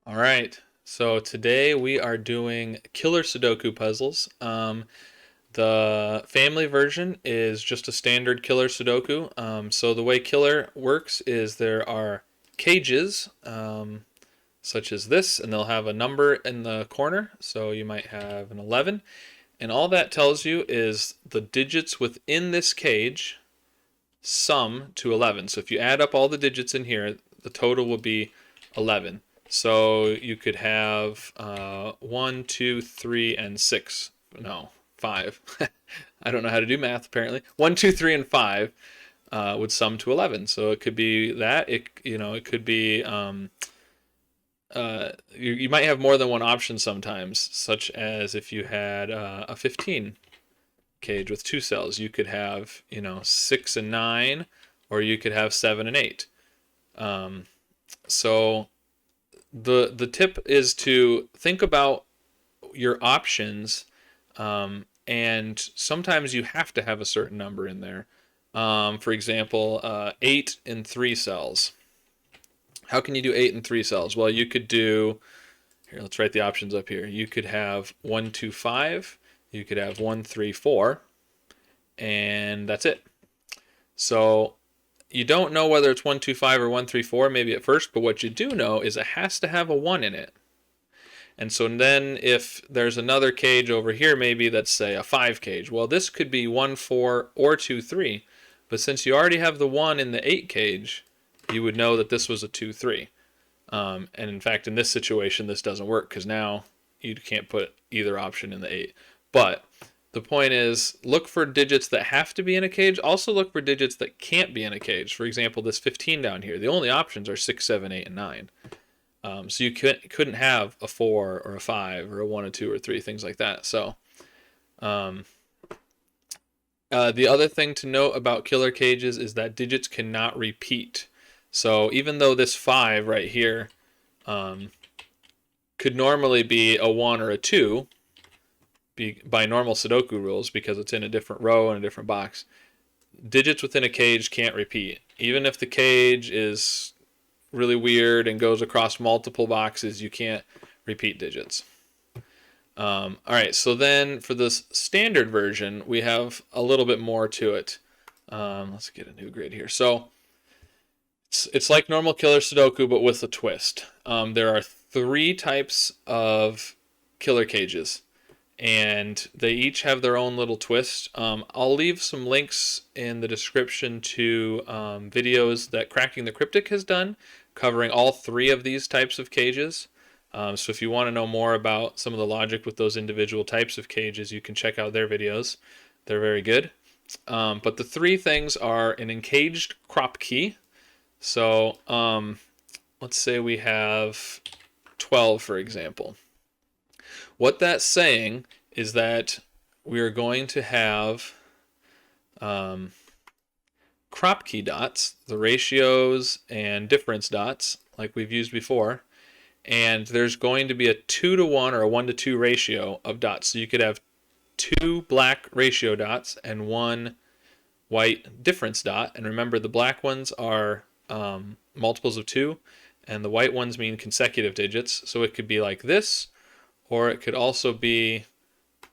All right. So today we are doing killer Sudoku puzzles. The family version is just a standard killer Sudoku. So the way killer works is there are cages, such as this, and they'll have a number in the corner. So you might have an 11. And all that tells you is the digits within this cage sum to 11. So if you add up all the digits in here, the total will be 11. So you could have 1, 2, 3, and 6. No, 5. I don't know how to do math apparently. 1, 2, 3, and 5 would sum to 11. So it could be that. It could be you might have more than one option sometimes, such as if you had a 15 cage with two cells, you could have 6 and 9, or you could have 7 and 8. So the tip is to think about your options, and sometimes you have to have a certain number in there. For example, 8 and 3 cells. How can you do 8 and 3 cells? Well, you could do, here, let's write the options up here. You could have 1, 2, 5. You could have 1, 3, 4. And that's it. So you don't know whether it's 1, 2, 5 or 1, 3, 4 maybe at first, but what you do know is it has to have a 1 in it. And so then if there's another cage over here, maybe that's, say, a 5 cage, well, this could be 1, 4 or 2, 3. But since you already have the 1 in the 8 cage, you would know that this was a 2, 3. And in fact, in this situation, this doesn't work because now you can't put either option in the 8. But the point is, look for digits that have to be in a cage. Also look for digits that can't be in a cage. For example, this 15 down here, the only options are 6, 7, 8, and 9. So you couldn't have a 4 or a 5 or a 1, a 2, or 3, things like that. So the other thing to note about killer cages is that digits cannot repeat. So even though this 5 right here could normally be a 1 or a 2, by normal Sudoku rules, because it's in a different row and a different box, digits within a cage can't repeat. Even if the cage is really weird and goes across multiple boxes, you can't repeat digits. All right, so then for this standard version, we have a little bit more to it. Let's get a new grid here. So it's like normal killer Sudoku, but with a twist. There are 3 types of killer cages, and they each have their own little twist. I'll leave some links in the description to videos that Cracking the Cryptic has done covering all 3 of these types of cages. So if you want to know more about some of the logic with those individual types of cages, you can check out their videos. They're very good. But the 3 things are an encaged crop key. So let's say we have 12, for example. What that's saying is that we are going to have crop key dots, the ratios and difference dots, like we've used before, and there's going to be a 2 to 1 or a 1 to 2 ratio of dots. So you could have 2 black ratio dots and 1 white difference dot. And remember, the black ones are multiples of 2, and the white ones mean consecutive digits. So it could be like this, or it could also be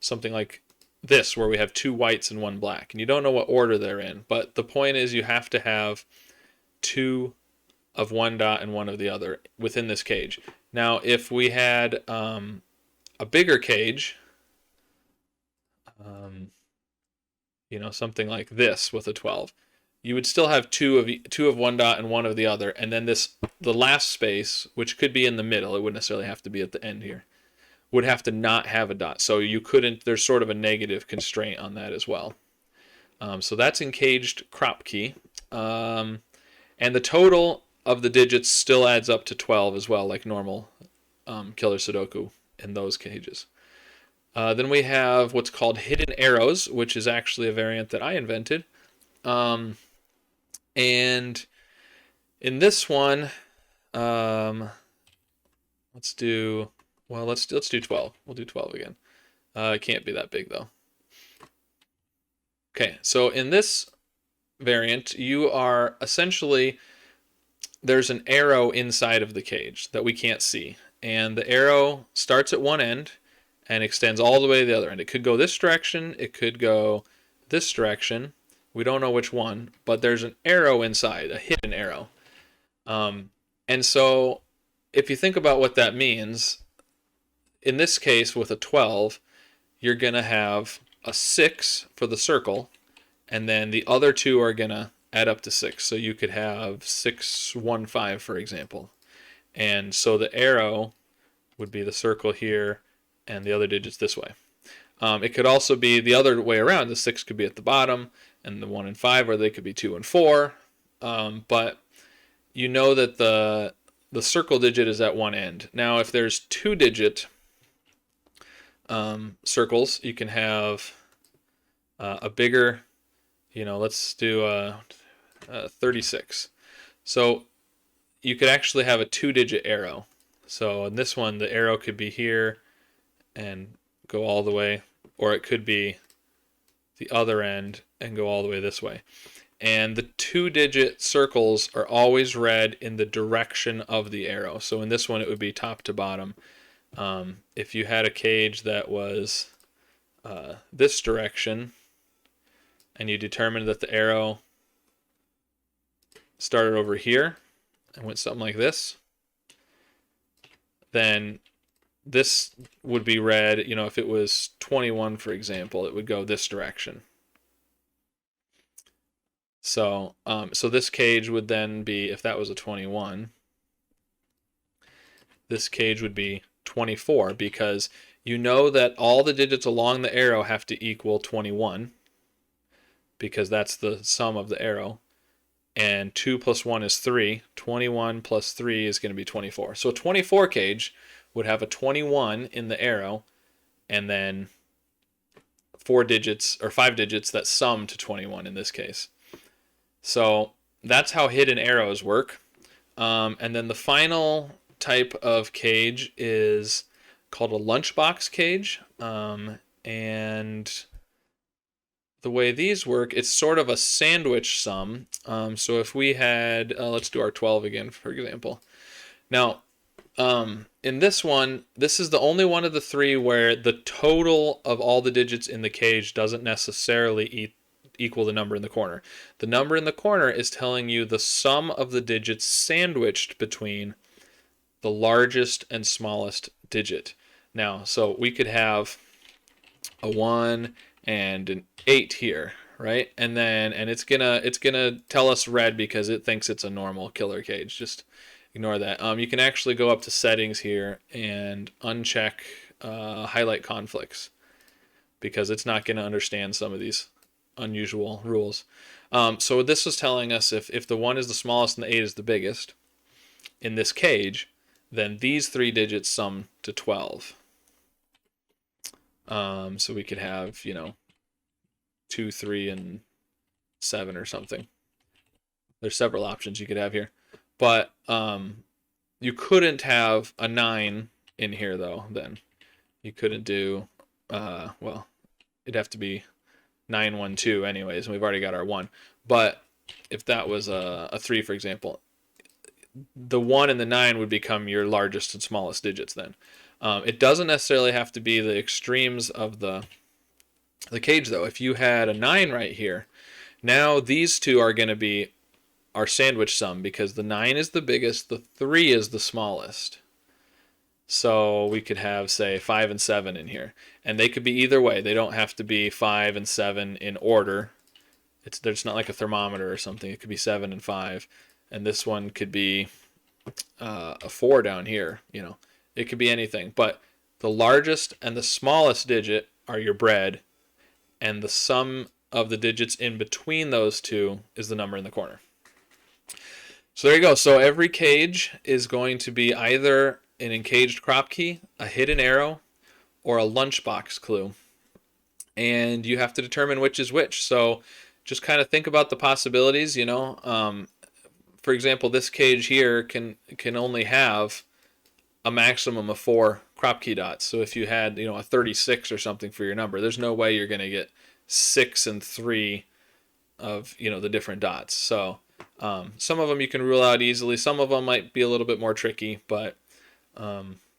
something like this, where we have 2 whites and 1 black. And you don't know what order they're in, but the point is you have to have 2 of one dot and 1 of the other within this cage. Now, if we had a bigger cage, something like this with a 12, you would still have 2 of one dot and 1 of the other, and then the last space, which could be in the middle, it wouldn't necessarily have to be at the end here, would have to not have a dot. So you couldn't, there's sort of a negative constraint on that as well. So that's encaged crop key. And the total of the digits still adds up to 12 as well, like normal killer Sudoku in those cages. Then we have what's called hidden arrows, which is actually a variant that I invented. And in this one, let's do 12. We'll do 12 again. It can't be that big though. Okay, so in this variant, you are essentially, there's an arrow inside of the cage that we can't see. and the arrow starts at one end and extends all the way to the other end. It could go this direction, it could go this direction. We don't know which one, but there's an arrow inside, a hidden arrow. And so if you think about what that means, in this case with a 12, you're going to have a 6 for the circle, and then the other two are going to add up to 6. So you could have 6, 1, 5, for example. And so the arrow would be the circle here and the other digits this way. It could also be the other way around. The 6 could be at the bottom and the 1 and 5, or they could be 2 and 4. But you know that the circle digit is at one end. Now, if there's 2-digit circles, you can have a bigger, let's do 36. So you could actually have a 2-digit arrow. So in this one, the arrow could be here and go all the way, or it could be the other end and go all the way this way. And the 2-digit circles are always read in the direction of the arrow. So in this one, it would be top to bottom. If you had a cage that was this direction, and you determined that the arrow started over here and went something like this, then this would be read, if it was 21, for example, it would go this direction. So this cage would then be, if that was a 21, this cage would be 24, because you know that all the digits along the arrow have to equal 21, because that's the sum of the arrow. And 2 plus 1 is 3. 21 plus 3 is going to be 24. So a 24 cage would have a 21 in the arrow, and then 4 digits or 5 digits that sum to 21 in this case. So that's how hidden arrows work. And then the final type of cage is called a lunchbox cage. And the way these work, it's sort of a sandwich sum. So if we had, let's do our 12 again, for example. Now, in this one, this is the only one of the three where the total of all the digits in the cage doesn't necessarily equal the number in the corner. The number in the corner is telling you the sum of the digits sandwiched between the largest and smallest digit. Now, so we could have a 1 and an 8 here, right? And it's gonna tell us red because it thinks it's a normal killer cage. Just ignore that. You can actually go up to settings here and uncheck highlight conflicts, because it's not going to understand some of these unusual rules. So this is telling us if the 1 is the smallest and the 8 is the biggest in this cage, then these 3 digits sum to 12. So we could have, 2, 3, and 7 or something. There's several options you could have here. But you couldn't have a 9 in here, though, then. You couldn't do, it'd have to be 9, 1, 2 anyways, and we've already got our 1. But if that was a 3, for example, the 1 and the 9 would become your largest and smallest digits then. It doesn't necessarily have to be the extremes of the cage, though. If you had a 9 right here, now these two are going to be our sandwich sum, because the 9 is the biggest, the 3 is the smallest. So we could have, say, 5 and 7 in here. And they could be either way. They don't have to be 5 and 7 in order. There's not like a thermometer or something. It could be 7 and 5. And this one could be a 4 down here. It could be anything. But the largest and the smallest digit are your bread, and the sum of the digits in between those two is the number in the corner. So there you go. So every cage is going to be either an encaged crop key, a hidden arrow, or a lunchbox clue. And you have to determine which is which. So just kind of think about the possibilities, For example, this cage here can only have a maximum of 4 crop key dots. So if you had, a 36 or something for your number, there's no way you're going to get 6 and 3 of, the different dots. So some of them you can rule out easily. Some of them might be a little bit more tricky, but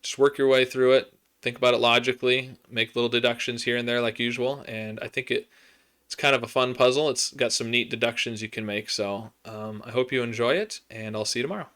Just work your way through it. Think about it logically. Make little deductions here and there like usual. And I think it's kind of a fun puzzle. It's got some neat deductions you can make. So I hope you enjoy it, and I'll see you tomorrow.